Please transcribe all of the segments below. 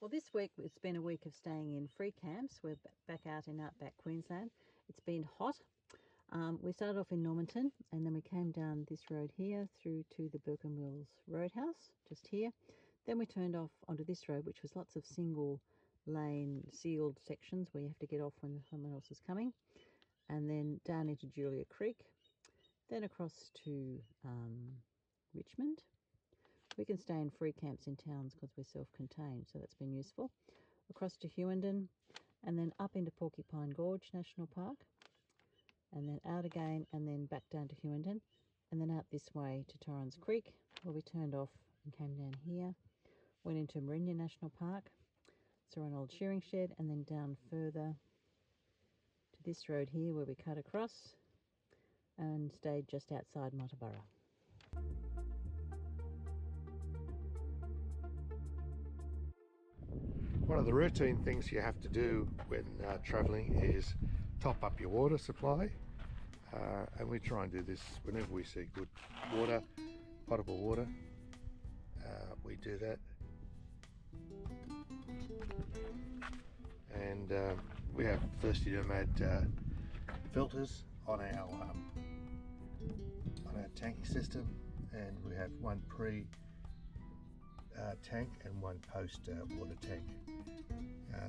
Well, this week it's been a week of staying in free camps. We're back out in Outback Queensland. It's been hot. We started off in Normanton and then we came down this road here through to the Burkham Mills Roadhouse, just here. Then we turned off onto this road, which was lots of single lane sealed sections where you have to get off when someone else is coming. And then down into Julia Creek, then across to Richmond. We can stay in free camps in towns because we're self-contained, so that's been useful. Across to Hewenden, and then up into Porcupine Gorge National Park, and then out again, and then back down to Hewenden, and then out this way to Torrens Creek, where we turned off and came down here, went into Marinia National Park, saw an old shearing shed, and then down further to this road here where we cut across and stayed just outside Muttaburra. One of the routine things you have to do when travelling is top up your water supply, and we try and do this whenever we see good water, potable water. We do that, and we have Thirsty Nomad filters on our tanking system, and we have one pre tank and one post water tank.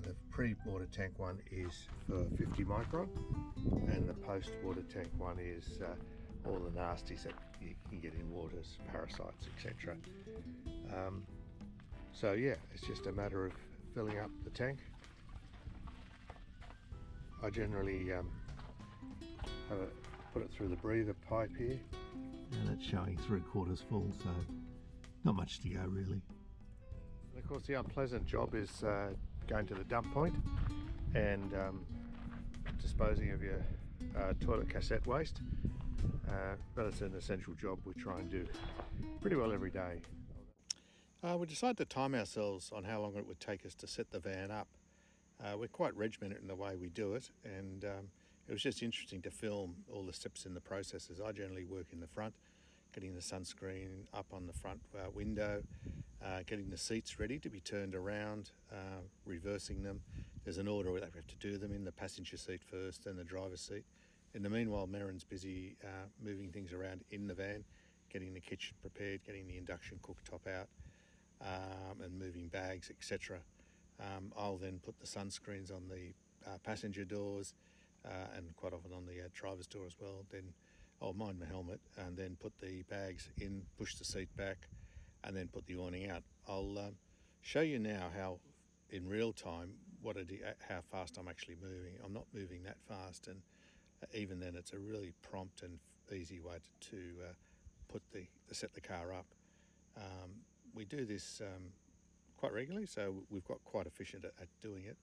The pre-water tank one is for 50 micron, and the post-water tank one is all the nasties that you can get in waters, parasites, etc. So yeah, it's just a matter of filling up the tank. I generally put it through the breather pipe here, and it's showing 3/4 full, so not much to go really. And of course the unpleasant job is going to the dump point and disposing of your toilet cassette waste, but it's an essential job we try and do pretty well every day. We decided to time ourselves on how long it would take us to set the van up. We're quite regimented in the way we do it, and it was just interesting to film all the steps in the processes. I generally work in the front, getting the sunscreen up on the front window, getting the seats ready to be turned around, reversing them. There's an order that we have to do them in, the passenger seat first, then the driver's seat. In the meanwhile, Merrin's busy moving things around in the van, getting the kitchen prepared, getting the induction cooktop out, and moving bags, etc. I'll then put the sunscreens on the passenger doors, and quite often on the driver's door as well. Then I'll mind my helmet and then put the bags in, push the seat back, and then put the awning out. I'll show you now how, in real time, how fast I'm actually moving. I'm not moving that fast, and even then, it's a really prompt and easy way to set the car up. We do this quite regularly, so we've got quite efficient at doing it.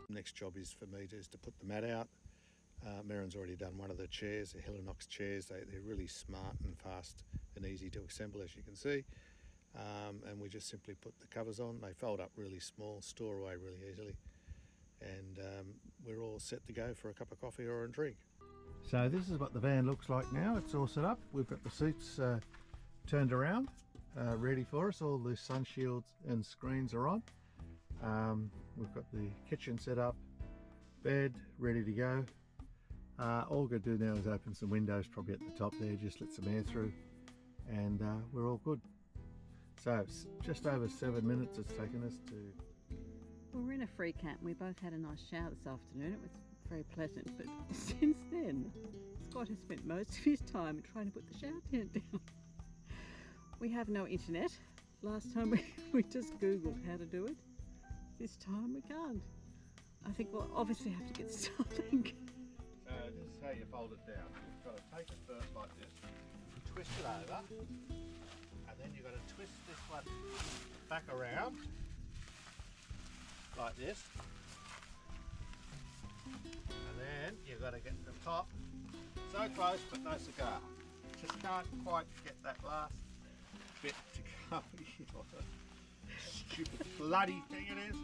Next job is for me to put the mat out. Merrin's already done one of the chairs, the Helinox chairs. They're really smart and fast and easy to assemble, as you can see. And we just simply put the covers on. They fold up really small, store away really easily. And we're all set to go for a cup of coffee or a drink. So this is what the van looks like now. It's all set up. We've got the seats turned around, ready for us. All the sun shields and screens are on. We've got the kitchen set up, bed ready to go. All we're going to do now is open some windows, probably at the top there, just let some air through, and we're all good. So it's just over 7 minutes it's taken us to... Well, we're in a free camp. We both had a nice shower this afternoon. It was very pleasant, but since then Scott has spent most of his time trying to put the shower tent down. We have no internet. Last time we just googled how to do it. This time we can't. I think we'll obviously have to get something. So this is how you fold it down. You've got to take it first like this, twist it over, and then you've got to twist this one back around like this. And then you've got to get the top so close but no cigar. Just can't quite get that last bit to go. Stupid bloody thing it is.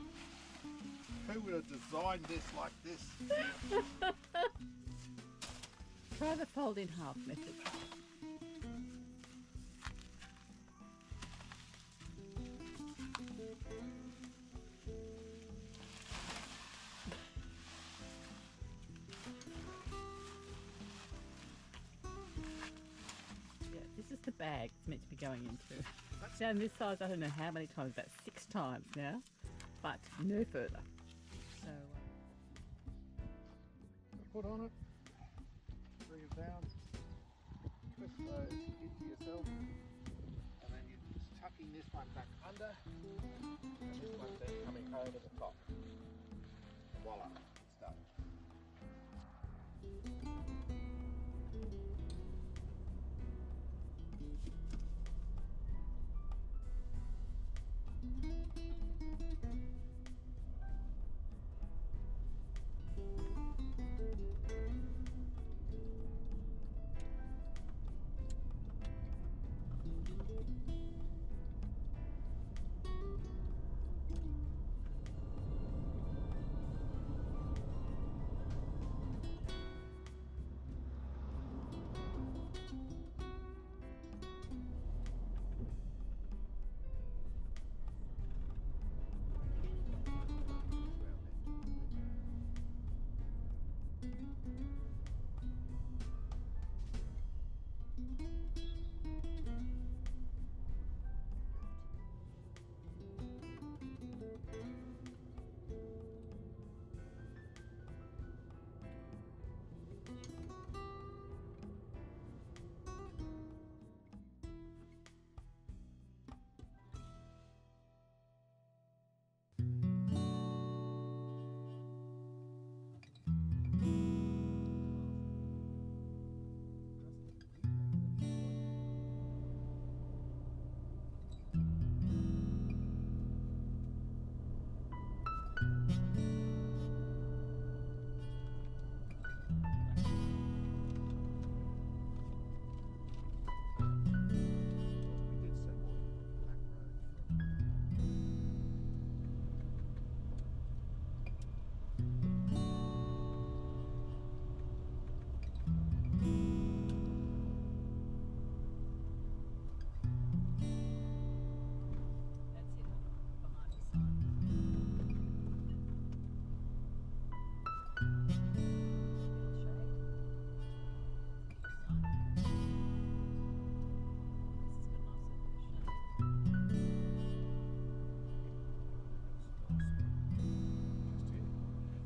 Who would have designed this like this? Try the fold in half method. Yeah, this is the bag it's meant to be going into. See, on this size, I don't know how many times, about 6 times now, but no further. So, Put on it, bring it down, twist those into yourself, and then you're just tucking this one back under, and this one then coming over the top. Voila, it's done.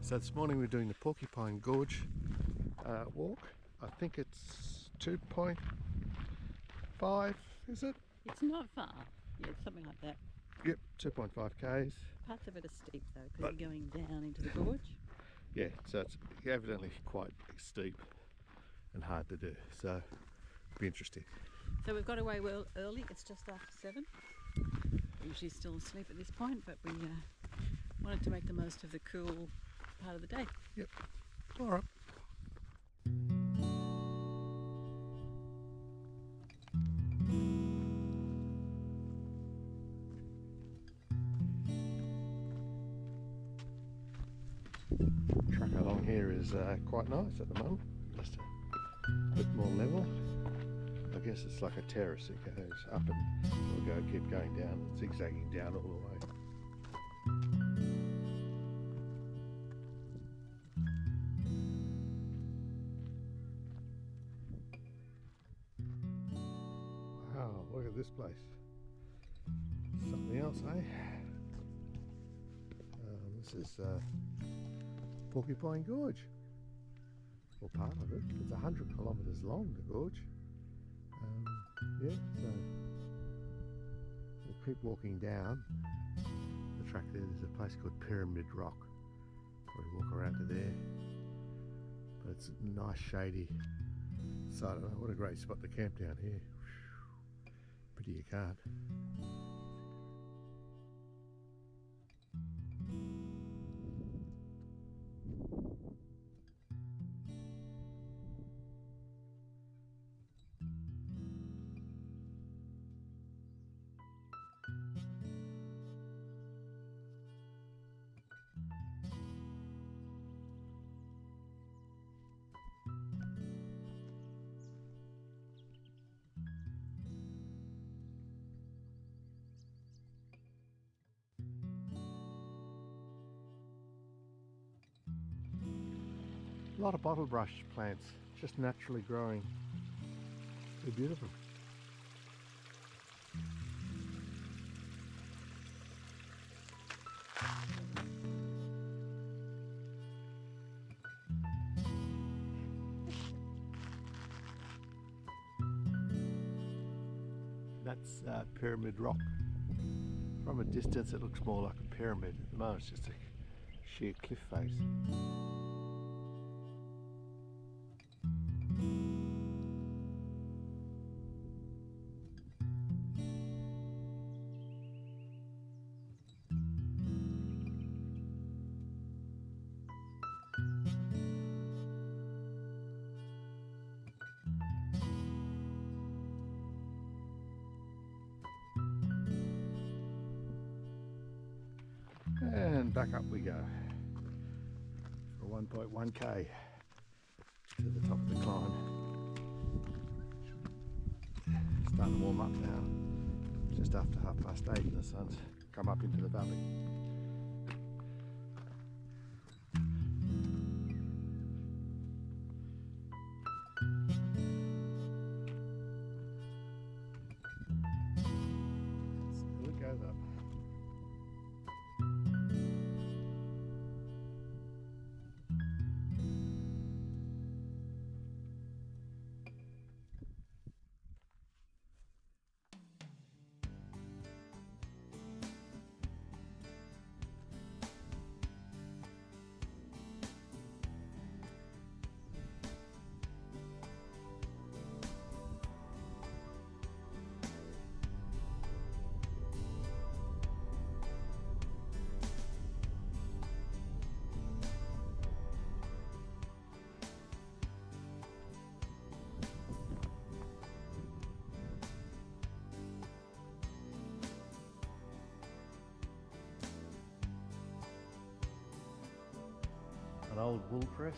So this morning we're doing the Porcupine Gorge walk. I think it's 2.5, is it? it's not far. Yeah, it's something like that. Yep, 2.5 k's. Parts of it are steep though, because you're going down into the gorge. Yeah, so it's evidently quite steep and hard to do, so it'll be interesting. So we've got away well early. It's just after 7. Usually still asleep at this point, but we wanted to make the most of the cool part of the day. Yep, all right. Track along here is quite nice at the moment, just a bit more level. I guess it's like a terrace, it goes up and it'll keep going down and zigzagging down all the way. Wow, look at this place. Something else, eh? This is Porcupine Gorge. Well, part of it. It's 100 kilometres long, the gorge. Yeah, so we'll keep walking down the track there. There's a place called Pyramid Rock. Probably walk around to there. But it's a nice shady side. Oh, what a great spot to camp down here. Pity you can't. A lot of bottle brush plants, just naturally growing. They're beautiful. That's pyramid rock. From a distance it looks more like a pyramid. At the moment it's just a sheer cliff face. And back up we go for 1.1k to the top of the climb. Starting to warm up now, just after 8:30 and the sun's come up into the valley. Still it goes up. An old wool press.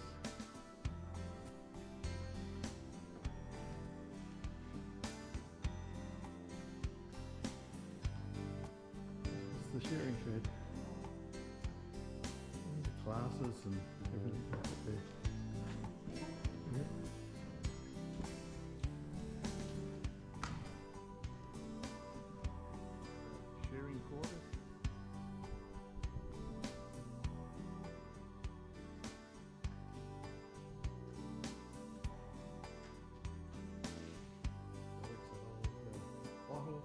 It's the shearing shed. The classes and everything up there. Yep. Shearing quarters. Bottles.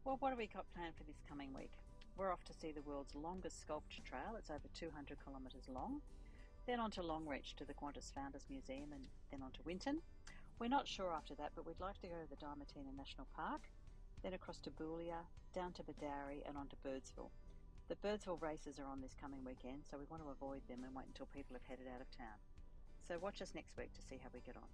Well, what have we got planned for this coming week? We're off to see the world's longest sculpture trail. It's over 200 kilometres long. Then on to Longreach to the Qantas Founders Museum, and then on to Winton. We're not sure after that, but we'd like to go to the Diamantina National Park, then across to Boulia, down to Badawi and on to Birdsville. The Birdsville races are on this coming weekend, so we want to avoid them and wait until people have headed out of town. So watch us next week to see how we get on.